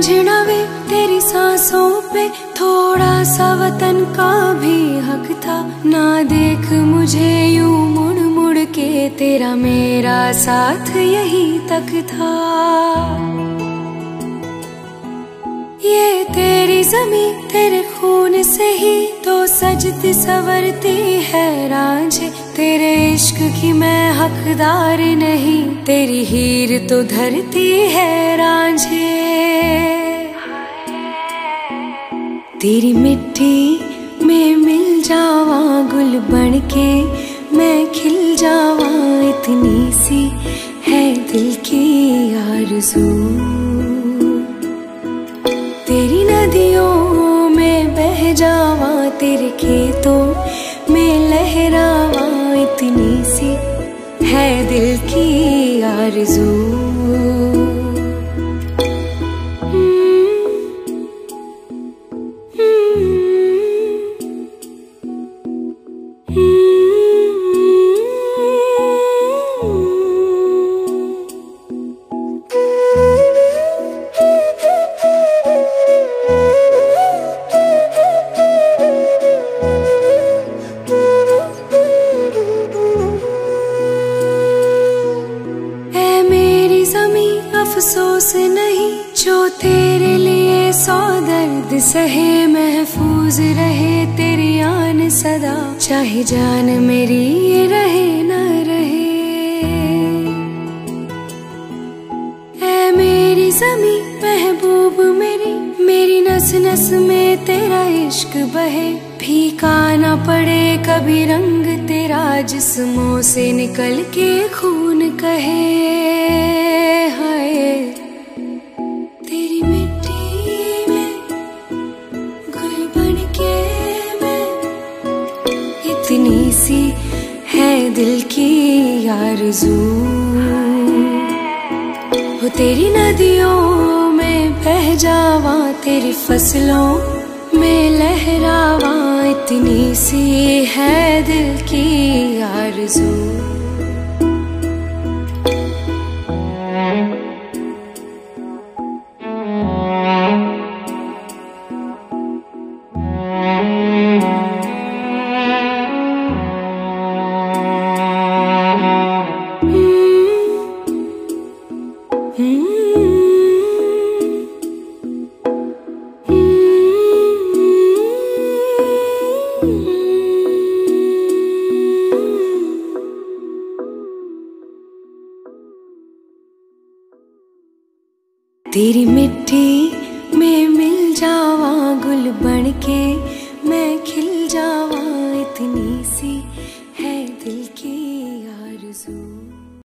रांझना वे तेरी सांसों पे थोड़ा सा वतन का भी हक था। ना देख मुझे यूं मुड़ मुड़ के, तेरा मेरा साथ यही तक था। ये तेरी ज़मीं तेरे खून से ही तो सजती संवरती है रांझे। तेरे इश्क की मैं हकदार नहीं, तेरी हीर तो धरती है रांझे। तेरी मिट्टी में मिल जावा गुल बनके, मैं खिल जावा, इतनी सी है दिल की आरज़ू। तेरी नदियों में बह जावा, तेरे खेतों में लहरावा, इतनी सी है दिल की आरज़ू। अफसोस नहीं जो तेरे लिए सौ दर्द सहे, महफूज रहे तेरी आन सदा, चाहे जान मेरी रहे न रहे। ऐ मेरी ज़मीं महबूब मेरी, मेरी नस नस में तेरा इश्क बहे। फीका ना पड़े कभी रंग तेरा, जिस्मों से निकल के खून कहे। हाय तेरी मिट्टी में गुल बनके मैं, इतनी सी है दिल की आरज़ू। हो तेरी नदियों में बह जावा, तेरी फसलों में लहरावा, इतनी सी है दिल की आरज़ू। तेरी मिट्टी में मिल जावा गुल बनके, मैं खिल जावा, इतनी सी है दिल की आरज़ू।